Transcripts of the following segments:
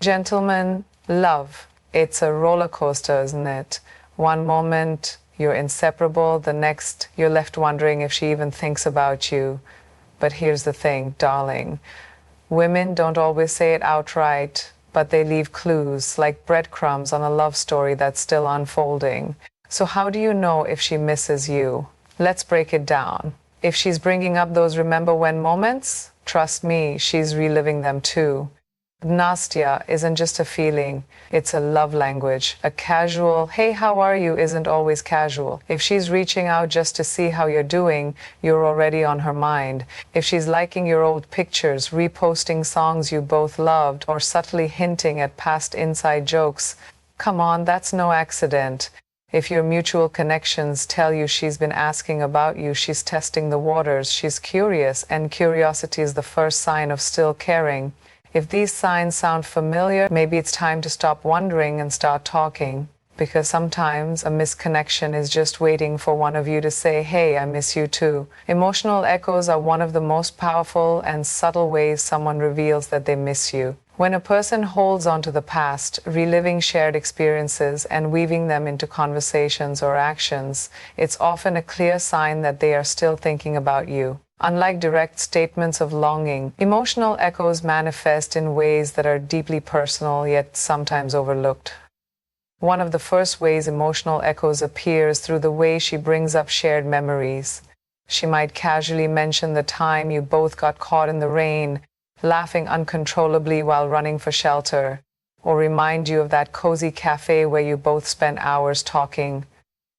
Gentlemen, love. It's a roller coaster, isn't it? One moment you're inseparable, the next you're left wondering if she even thinks about you. But here's the thing, darling. Women don't always say it outright, but they leave clues like breadcrumbs on a love story that's still unfolding. So how do you know if she misses you? Let's break it down. If she's bringing up those remember when moments, trust me, she's reliving them too. Nastya isn't just a feeling, it's a love language. A casual, hey, how are you, isn't always casual. If she's reaching out just to see how you're doing, you're already on her mind. If she's liking your old pictures, reposting songs you both loved, or subtly hinting at past inside jokes, come on, that's no accident. If your mutual connections tell you she's been asking about you, she's testing the waters, she's curious, and curiosity is the first sign of still caring. If these signs sound familiar, maybe it's time to stop wondering and start talking. Because sometimes a misconnection is just waiting for one of you to say, hey, I miss you too. Emotional echoes are one of the most powerful and subtle ways someone reveals that they miss you. When a person holds on to the past, reliving shared experiences and weaving them into conversations or actions, it's often a clear sign that they are still thinking about you. Unlike direct statements of longing, emotional echoes manifest in ways that are deeply personal yet sometimes overlooked. One of the first ways emotional echoes appear is through the way she brings up shared memories. She might casually mention the time you both got caught in the rain, laughing uncontrollably while running for shelter, or remind you of that cozy cafe where you both spent hours talking.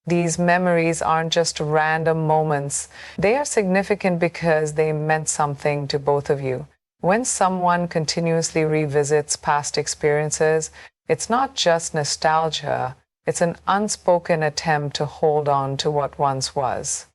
These memories aren't just random moments. They are significant because they meant something to both of you. When someone continuously revisits past experiences, it's not just nostalgia, it's an unspoken attempt to hold on to what once was.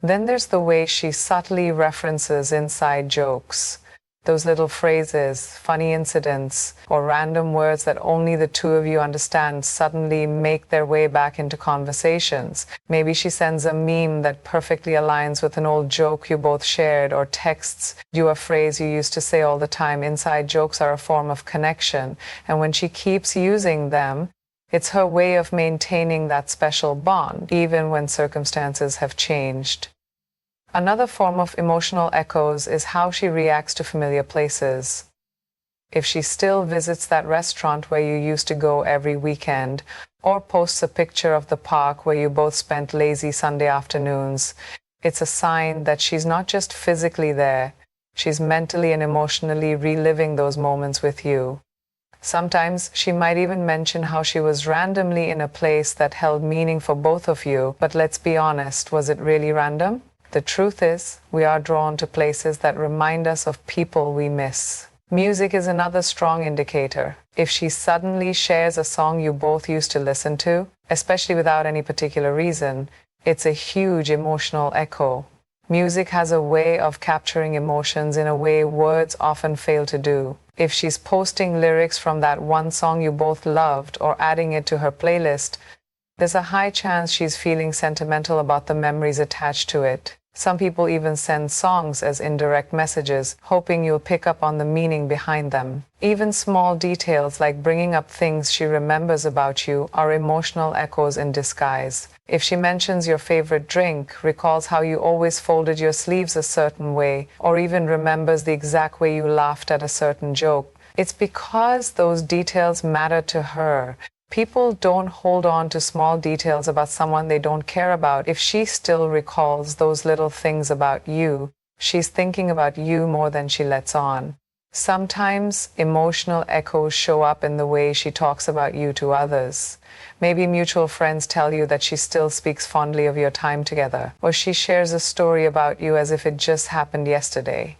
Then there's the way she subtly references inside jokes. Those little phrases, funny incidents, or random words that only the two of you understand suddenly make their way back into conversations. Maybe she sends a meme that perfectly aligns with an old joke you both shared, or texts you a phrase you used to say all the time. Inside jokes are a form of connection, and when she keeps using them, it's her way of maintaining that special bond, even when circumstances have changed. Another form of emotional echoes is how she reacts to familiar places. If she still visits that restaurant where you used to go every weekend, or posts a picture of the park where you both spent lazy Sunday afternoons, it's a sign that she's not just physically there, she's mentally and emotionally reliving those moments with you. Sometimes she might even mention how she was randomly in a place that held meaning for both of you, but let's be honest, was it really random? The truth is, we are drawn to places that remind us of people we miss. Music is another strong indicator. If she suddenly shares a song you both used to listen to, especially without any particular reason, it's a huge emotional echo. Music has a way of capturing emotions in a way words often fail to do. If she's posting lyrics from that one song you both loved or adding it to her playlist, there's a high chance she's feeling sentimental about the memories attached to it. Some people even send songs as indirect messages, hoping you'll pick up on the meaning behind them. Even small details like bringing up things she remembers about you are emotional echoes in disguise. If she mentions your favorite drink, recalls how you always folded your sleeves a certain way, or even remembers the exact way you laughed at a certain joke, it's because those details matter to her. People don't hold on to small details about someone they don't care about. If she still recalls those little things about you, she's thinking about you more than she lets on. Sometimes emotional echoes show up in the way she talks about you to others. Maybe mutual friends tell you that she still speaks fondly of your time together, or she shares a story about you as if it just happened yesterday.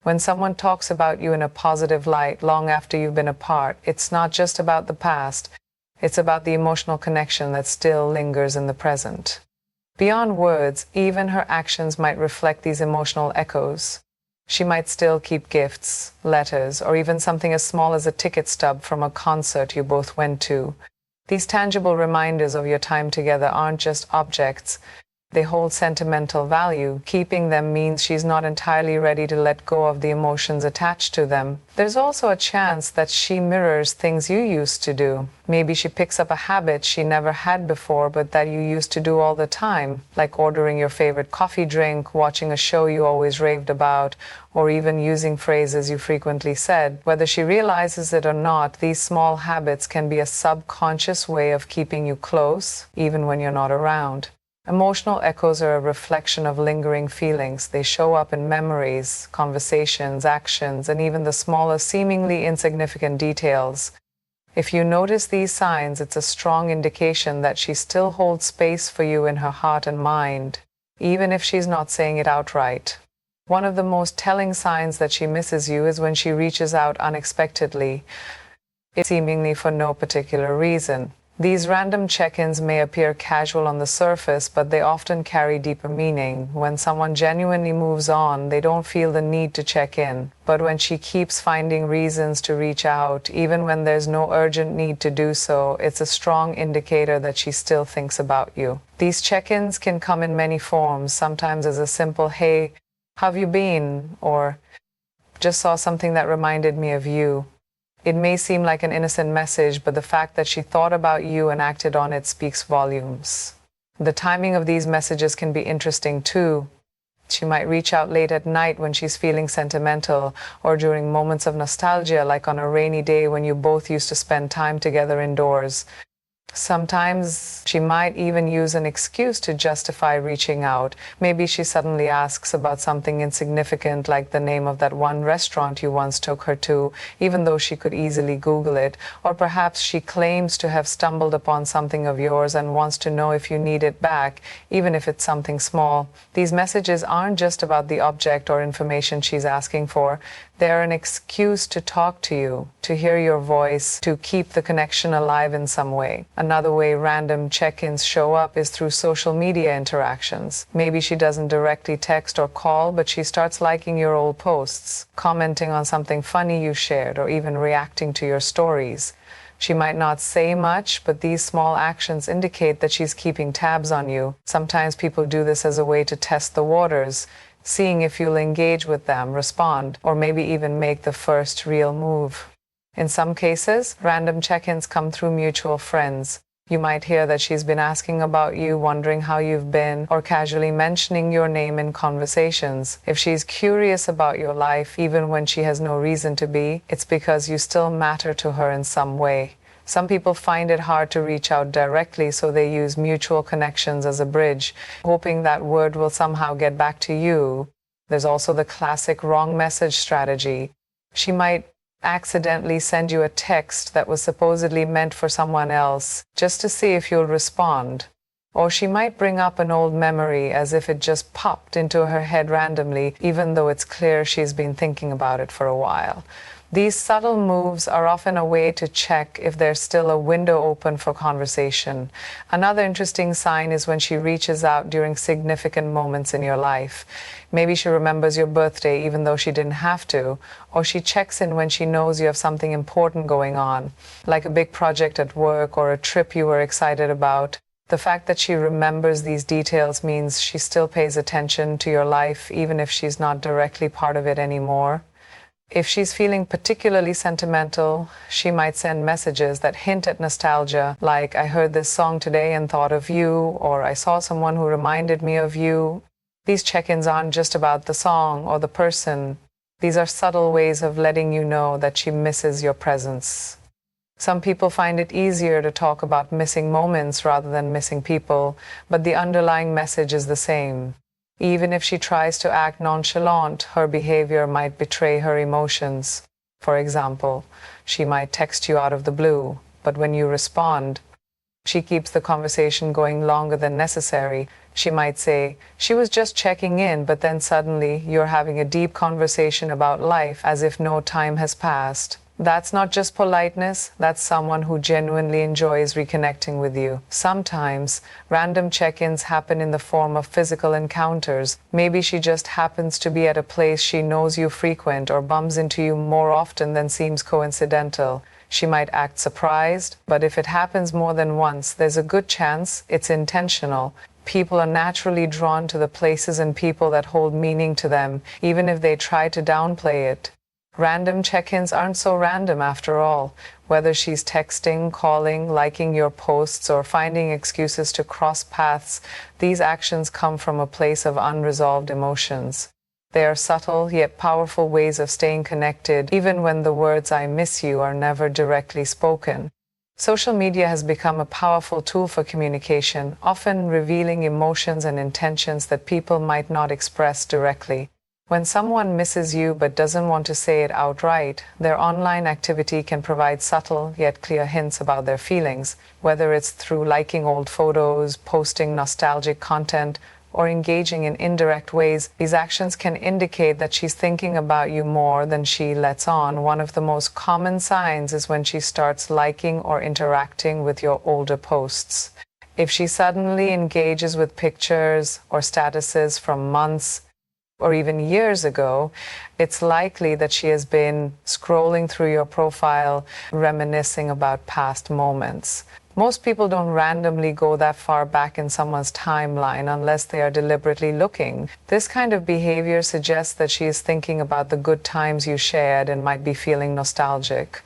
When someone talks about you in a positive light long after you've been apart, it's not just about the past. It's about the emotional connection that still lingers in the present. Beyond words, even her actions might reflect these emotional echoes. She might still keep gifts, letters, or even something as small as a ticket stub from a concert you both went to. These tangible reminders of your time together aren't just objects. They hold sentimental value. Keeping them means she's not entirely ready to let go of the emotions attached to them. There's also a chance that she mirrors things you used to do. Maybe she picks up a habit she never had before but that you used to do all the time, like ordering your favorite coffee drink, watching a show you always raved about, or even using phrases you frequently said. Whether she realizes it or not, these small habits can be a subconscious way of keeping you close, even when you're not around. Emotional echoes are a reflection of lingering feelings. They show up in memories, conversations, actions, and even the smallest, seemingly insignificant details. If you notice these signs, it's a strong indication that she still holds space for you in her heart and mind, even if she's not saying it outright. One of the most telling signs that she misses you is when she reaches out unexpectedly, seemingly for no particular reason. These random check-ins may appear casual on the surface, but they often carry deeper meaning. When someone genuinely moves on, they don't feel the need to check in. But when she keeps finding reasons to reach out, even when there's no urgent need to do so, it's a strong indicator that she still thinks about you. These check-ins can come in many forms, sometimes as a simple, "Hey, how have you been?" or "Just saw something that reminded me of you." It may seem like an innocent message, but the fact that she thought about you and acted on it speaks volumes. The timing of these messages can be interesting too. She might reach out late at night when she's feeling sentimental, or during moments of nostalgia, like on a rainy day when you both used to spend time together indoors. Sometimes she might even use an excuse to justify reaching out. Maybe she suddenly asks about something insignificant, like the name of that one restaurant you once took her to, even though she could easily Google it. Or perhaps she claims to have stumbled upon something of yours and wants to know if you need it back, even if it's something small. These messages aren't just about the object or information she's asking for. They're an excuse to talk to you, to hear your voice, to keep the connection alive in some way. Another way random check-ins show up is through social media interactions. Maybe she doesn't directly text or call, but she starts liking your old posts, commenting on something funny you shared, or even reacting to your stories. She might not say much, but these small actions indicate that she's keeping tabs on you. Sometimes people do this as a way to test the waters, seeing if you'll engage with them, respond, or maybe even make the first real move. In some cases, random check-ins come through mutual friends. You might hear that she's been asking about you, wondering how you've been, or casually mentioning your name in conversations. If she's curious about your life, even when she has no reason to be, it's because you still matter to her in some way. Some people find it hard to reach out directly, so they use mutual connections as a bridge, hoping that word will somehow get back to you. There's also the classic wrong message strategy. She might accidentally send you a text that was supposedly meant for someone else, just to see if you'll respond. Or she might bring up an old memory as if it just popped into her head randomly, even though it's clear she's been thinking about it for a while. These subtle moves are often a way to check if there's still a window open for conversation. Another interesting sign is when she reaches out during significant moments in your life. Maybe she remembers your birthday even though she didn't have to, or she checks in when she knows you have something important going on, like a big project at work or a trip you were excited about. The fact that she remembers these details means she still pays attention to your life, even if she's not directly part of it anymore. If she's feeling particularly sentimental, she might send messages that hint at nostalgia, like, "I heard this song today and thought of you," or "I saw someone who reminded me of you." These check-ins aren't just about the song or the person. These are subtle ways of letting you know that she misses your presence. Some people find it easier to talk about missing moments rather than missing people, but the underlying message is the same. Even if she tries to act nonchalant, her behavior might betray her emotions. For example, she might text you out of the blue, but when you respond, she keeps the conversation going longer than necessary. She might say, "She was just checking in," but then suddenly you're having a deep conversation about life as if no time has passed. That's not just politeness, that's someone who genuinely enjoys reconnecting with you. Sometimes, random check-ins happen in the form of physical encounters. Maybe she just happens to be at a place she knows you frequent or bumps into you more often than seems coincidental. She might act surprised, but if it happens more than once, there's a good chance it's intentional. People are naturally drawn to the places and people that hold meaning to them, even if they try to downplay it. Random check-ins aren't so random after all. Whether she's texting, calling, liking your posts, or finding excuses to cross paths, these actions come from a place of unresolved emotions. They are subtle yet powerful ways of staying connected, even when the words "I miss you" are never directly spoken. Social media has become a powerful tool for communication, often revealing emotions and intentions that people might not express directly. When someone misses you but doesn't want to say it outright, their online activity can provide subtle yet clear hints about their feelings, whether it's through liking old photos, posting nostalgic content, or engaging in indirect ways. These actions can indicate that she's thinking about you more than she lets on. One of the most common signs is when she starts liking or interacting with your older posts. If she suddenly engages with pictures or statuses from months or even years ago, it's likely that she has been scrolling through your profile, reminiscing about past moments. Most people don't randomly go that far back in someone's timeline unless they are deliberately looking. This kind of behavior suggests that she is thinking about the good times you shared and might be feeling nostalgic.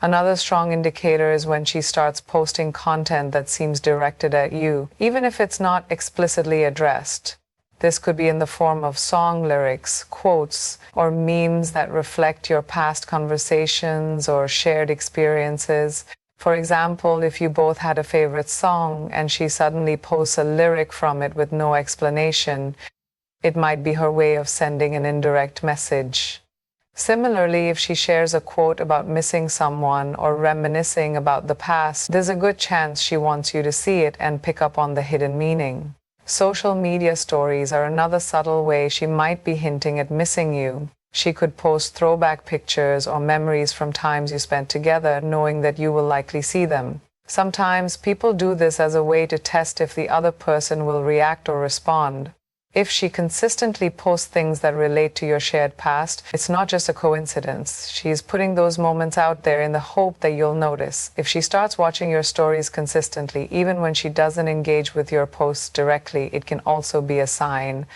Another strong indicator is when she starts posting content that seems directed at you, even if it's not explicitly addressed. This could be in the form of song lyrics, quotes, or memes that reflect your past conversations or shared experiences. For example, if you both had a favorite song and she suddenly posts a lyric from it with no explanation, it might be her way of sending an indirect message. Similarly, if she shares a quote about missing someone or reminiscing about the past, there's a good chance she wants you to see it and pick up on the hidden meaning. Social media stories are another subtle way she might be hinting at missing you. She could post throwback pictures or memories from times you spent together, knowing that you will likely see them. Sometimes people do this as a way to test if the other person will react or respond. If she consistently posts things that relate to your shared past, it's not just a coincidence. She's putting those moments out there in the hope that you'll notice. If she starts watching your stories consistently, even when she doesn't engage with your posts directly, it can also be a sign.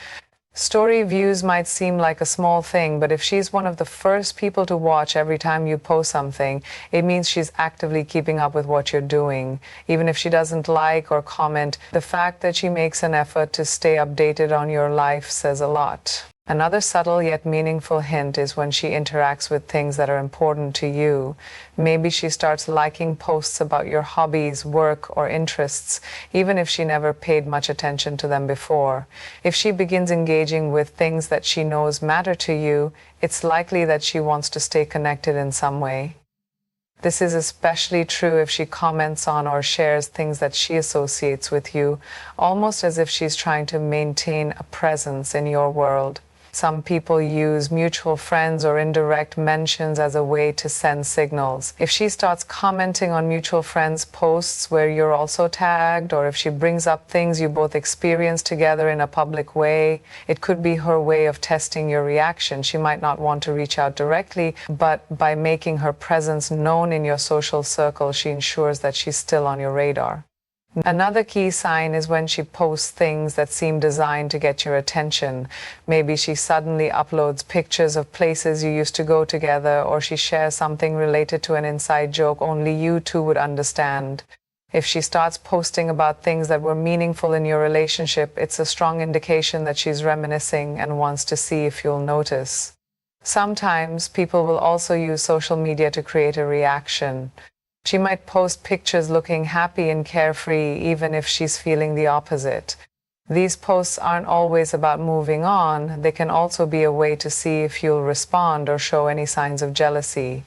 Story views might seem like a small thing, but if she's one of the first people to watch every time you post something, it means she's actively keeping up with what you're doing. Even if she doesn't like or comment, the fact that she makes an effort to stay updated on your life says a lot. Another subtle yet meaningful hint is when she interacts with things that are important to you. Maybe she starts liking posts about your hobbies, work, or interests, even if she never paid much attention to them before. If she begins engaging with things that she knows matter to you, it's likely that she wants to stay connected in some way. This is especially true if she comments on or shares things that she associates with you, almost as if she's trying to maintain a presence in your world. Some people use mutual friends or indirect mentions as a way to send signals. If she starts commenting on mutual friends' posts where you're also tagged, or if she brings up things you both experienced together in a public way, it could be her way of testing your reaction. She might not want to reach out directly, but by making her presence known in your social circle, she ensures that she's still on your radar. Another key sign is when she posts things that seem designed to get your attention. Maybe she suddenly uploads pictures of places you used to go together, or she shares something related to an inside joke only you two would understand. If she starts posting about things that were meaningful in your relationship, it's a strong indication that she's reminiscing and wants to see if you'll notice. Sometimes people will also use social media to create a reaction. She might post pictures looking happy and carefree, even if she's feeling the opposite. These posts aren't always about moving on. They can also be a way to see if you'll respond or show any signs of jealousy.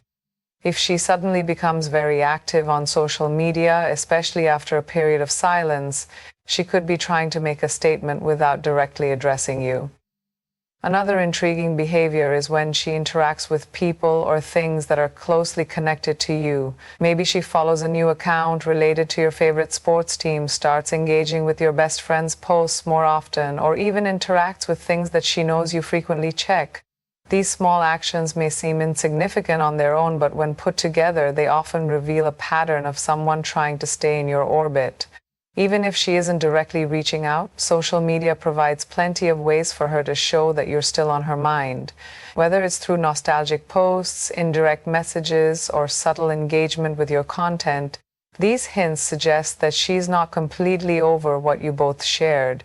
If she suddenly becomes very active on social media, especially after a period of silence, she could be trying to make a statement without directly addressing you. Another intriguing behavior is when she interacts with people or things that are closely connected to you. Maybe she follows a new account related to your favorite sports team, starts engaging with your best friend's posts more often, or even interacts with things that she knows you frequently check. These small actions may seem insignificant on their own, but when put together, they often reveal a pattern of someone trying to stay in your orbit. Even if she isn't directly reaching out, social media provides plenty of ways for her to show that you're still on her mind. Whether it's through nostalgic posts, indirect messages, or subtle engagement with your content, these hints suggest that she's not completely over what you both shared.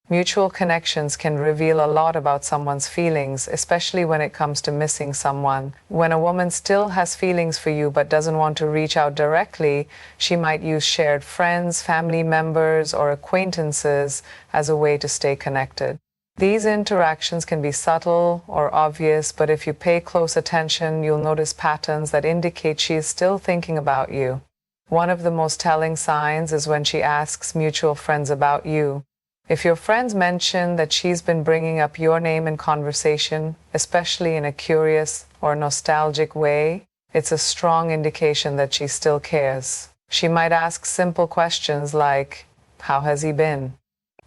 Mutual connections can reveal a lot about someone's feelings, especially when it comes to missing someone. When a woman still has feelings for you but doesn't want to reach out directly, she might use shared friends, family members, or acquaintances as a way to stay connected. These interactions can be subtle or obvious, but if you pay close attention, you'll notice patterns that indicate she is still thinking about you. One of the most telling signs is when she asks mutual friends about you. If your friends mention that she's been bringing up your name in conversation, especially in a curious or nostalgic way, it's a strong indication that she still cares. She might ask simple questions like, "How has he been?"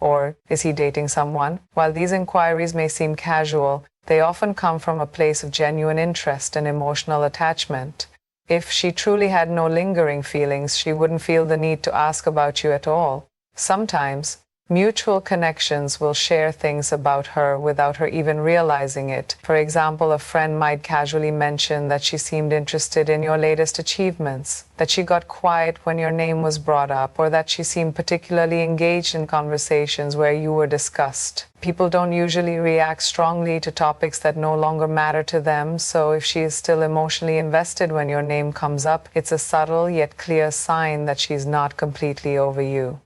or "Is he dating someone?" While these inquiries may seem casual, they often come from a place of genuine interest and emotional attachment. If she truly had no lingering feelings, she wouldn't feel the need to ask about you at all. Sometimes, mutual connections will share things about her without her even realizing it. For example, a friend might casually mention that she seemed interested in your latest achievements, that she got quiet when your name was brought up, or that she seemed particularly engaged in conversations where you were discussed. People don't usually react strongly to topics that no longer matter to them, so if she is still emotionally invested when your name comes up, it's a subtle yet clear sign that she's not completely over you.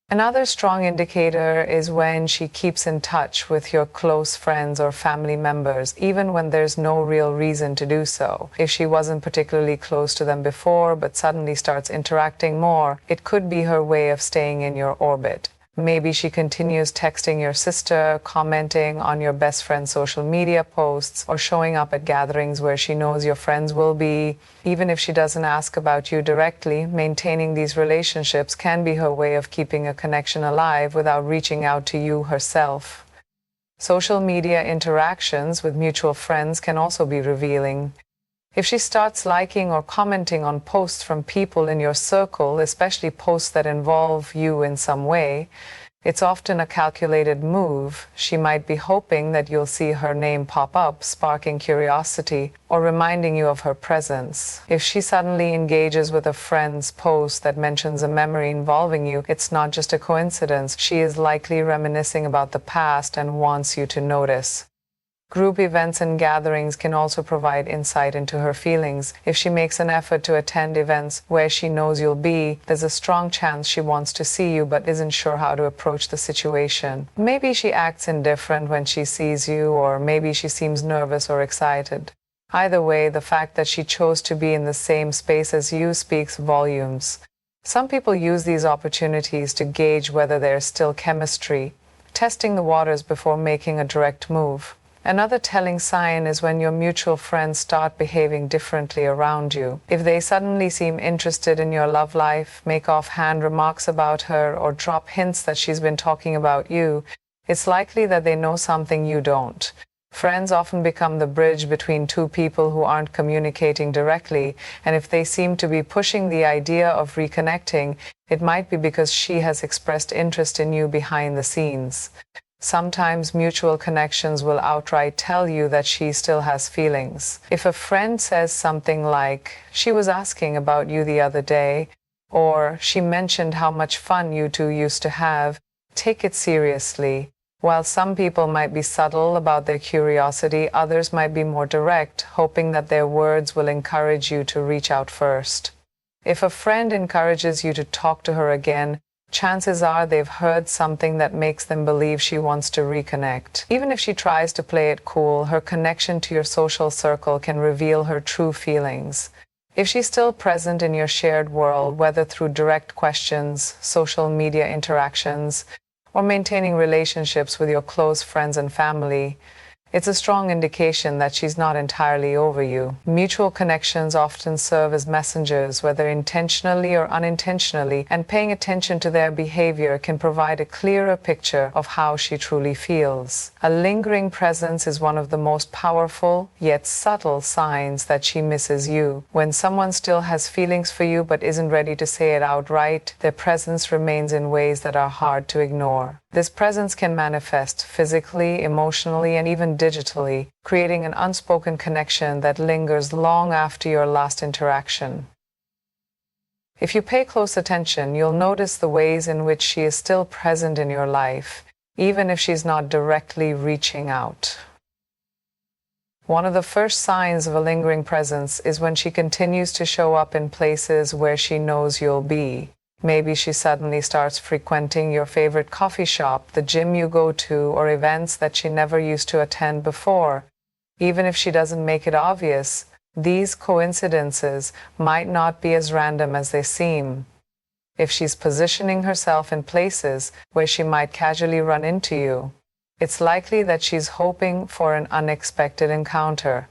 Another strong indicator is when she keeps in touch with your close friends or family members, even when there's no real reason to do so. If she wasn't particularly close to them before, but suddenly starts interacting more, it could be her way of staying in your orbit. Maybe she continues texting your sister, commenting on your best friend's social media posts, or showing up at gatherings where she knows your friends will be. Even if she doesn't ask about you directly, maintaining these relationships can be her way of keeping a connection alive without reaching out to you herself. Social media interactions with mutual friends can also be revealing. If she starts liking or commenting on posts from people in your circle, especially posts that involve you in some way, it's often a calculated move. She might be hoping that you'll see her name pop up, sparking curiosity or reminding you of her presence. If she suddenly engages with a friend's post that mentions a memory involving you, it's not just a coincidence. She is likely reminiscing about the past and wants you to notice. Group events and gatherings can also provide insight into her feelings. If she makes an effort to attend events where she knows you'll be, there's a strong chance she wants to see you but isn't sure how to approach the situation. Maybe she acts indifferent when she sees you, or maybe she seems nervous or excited. Either way, the fact that she chose to be in the same space as you speaks volumes. Some people use these opportunities to gauge whether there's still chemistry, testing the waters before making a direct move. Another telling sign is when your mutual friends start behaving differently around you. If they suddenly seem interested in your love life, make offhand remarks about her, or drop hints that she's been talking about you, it's likely that they know something you don't. Friends often become the bridge between two people who aren't communicating directly, and if they seem to be pushing the idea of reconnecting, it might be because she has expressed interest in you behind the scenes. Sometimes mutual connections will outright tell you that she still has feelings. If a friend says something like, "She was asking about you the other day," or "She mentioned how much fun you two used to have," take it seriously. While some people might be subtle about their curiosity, others might be more direct, hoping that their words will encourage you to reach out first. If a friend encourages you to talk to her again, chances are they've heard something that makes them believe she wants to reconnect. Even if she tries to play it cool, her connection to your social circle can reveal her true feelings. If she's still present in your shared world, whether through direct questions, social media interactions, or maintaining relationships with your close friends and family, It's a strong indication that she's not entirely over you. Mutual connections often serve as messengers, whether intentionally or unintentionally, and paying attention to their behavior can provide a clearer picture of how she truly feels. A lingering presence is one of the most powerful, yet subtle signs that she misses you. When someone still has feelings for you but isn't ready to say it outright, their presence remains in ways that are hard to ignore. This presence can manifest physically, emotionally, and even digitally, creating an unspoken connection that lingers long after your last interaction. If you pay close attention, you'll notice the ways in which she is still present in your life, even if she's not directly reaching out. One of the first signs of a lingering presence is when she continues to show up in places where she knows you'll be. Maybe she suddenly starts frequenting your favorite coffee shop, the gym you go to, or events that she never used to attend before. Even if she doesn't make it obvious, these coincidences might not be as random as they seem. If she's positioning herself in places where she might casually run into you, it's likely that she's hoping for an unexpected encounter.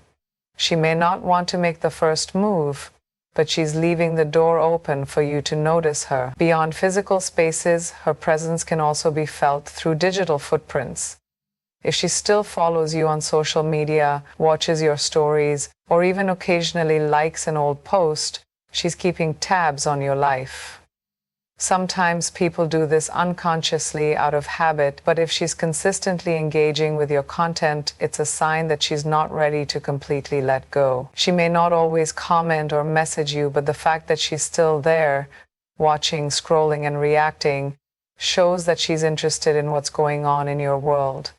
She may not want to make the first move, but she's leaving the door open for you to notice her. Beyond physical spaces, her presence can also be felt through digital footprints. If she still follows you on social media, watches your stories, or even occasionally likes an old post, she's keeping tabs on your life. Sometimes people do this unconsciously out of habit, but if she's consistently engaging with your content, it's a sign that she's not ready to completely let go. She may not always comment or message you, but the fact that she's still there, watching, scrolling, and reacting, shows that she's interested in what's going on in your world.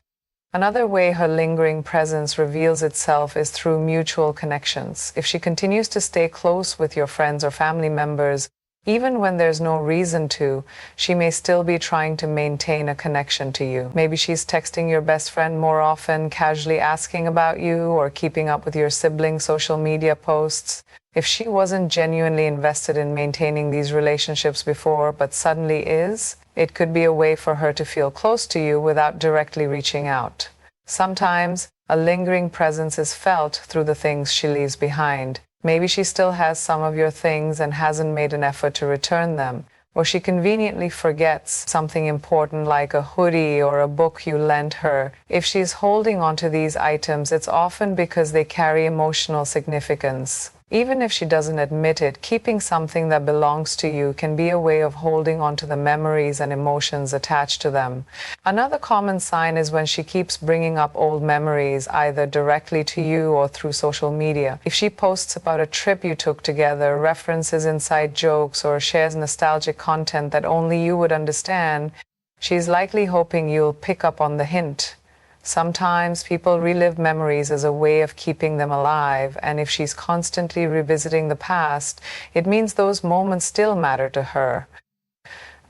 Another way her lingering presence reveals itself is through mutual connections. If she continues to stay close with your friends or family members, even when there's no reason to, she may still be trying to maintain a connection to you. Maybe she's texting your best friend more often, casually asking about you, or keeping up with your siblings' social media posts. If she wasn't genuinely invested in maintaining these relationships before, but suddenly is, it could be a way for her to feel close to you without directly reaching out. Sometimes, a lingering presence is felt through the things she leaves behind. Maybe she still has some of your things and hasn't made an effort to return them, or she conveniently forgets something important like a hoodie or a book you lent her. If she's holding onto these items, it's often because they carry emotional significance. Even if she doesn't admit it, keeping something that belongs to you can be a way of holding onto the memories and emotions attached to them. Another common sign is when she keeps bringing up old memories, either directly to you or through social media. If she posts about a trip you took together, references inside jokes, or shares nostalgic content that only you would understand, she's likely hoping you'll pick up on the hint. Sometimes people relive memories as a way of keeping them alive, and if she's constantly revisiting the past, it means those moments still matter to her.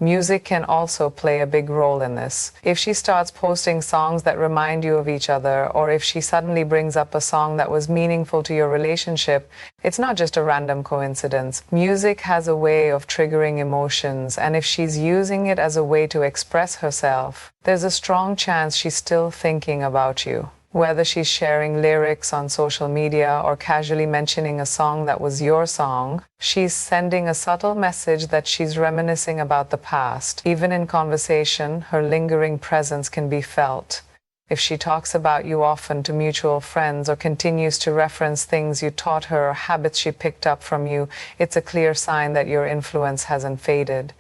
Music can also play a big role in this. If she starts posting songs that remind you of each other, or if she suddenly brings up a song that was meaningful to your relationship, it's not just a random coincidence. Music has a way of triggering emotions, and if she's using it as a way to express herself, there's a strong chance she's still thinking about you. Whether she's sharing lyrics on social media or casually mentioning a song that was your song, she's sending a subtle message that she's reminiscing about the past. Even in conversation, her lingering presence can be felt. If she talks about you often to mutual friends or continues to reference things you taught her or habits she picked up from you, it's a clear sign that your influence hasn't faded.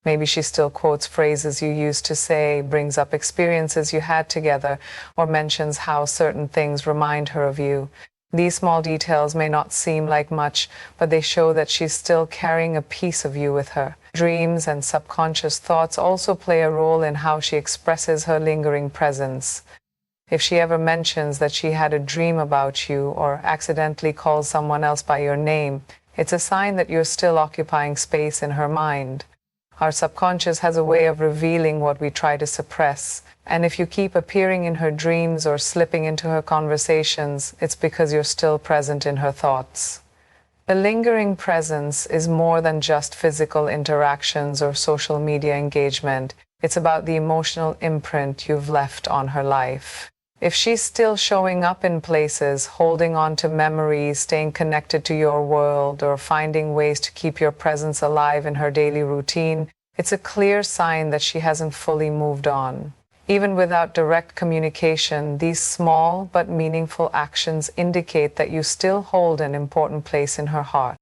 Maybe she still quotes phrases you used to say, brings up experiences you had together, or mentions how certain things remind her of you. These small details may not seem like much, but they show that she's still carrying a piece of you with her. Dreams and subconscious thoughts also play a role in how she expresses her lingering presence. If she ever mentions that she had a dream about you or accidentally calls someone else by your name, it's a sign that you're still occupying space in her mind. Our subconscious has a way of revealing what we try to suppress, and if you keep appearing in her dreams or slipping into her conversations, it's because you're still present in her thoughts. A lingering presence is more than just physical interactions or social media engagement. It's about the emotional imprint you've left on her life. If she's still showing up in places, holding on to memories, staying connected to your world, or finding ways to keep your presence alive in her daily routine, it's a clear sign that she hasn't fully moved on. Even without direct communication, these small but meaningful actions indicate that you still hold an important place in her heart.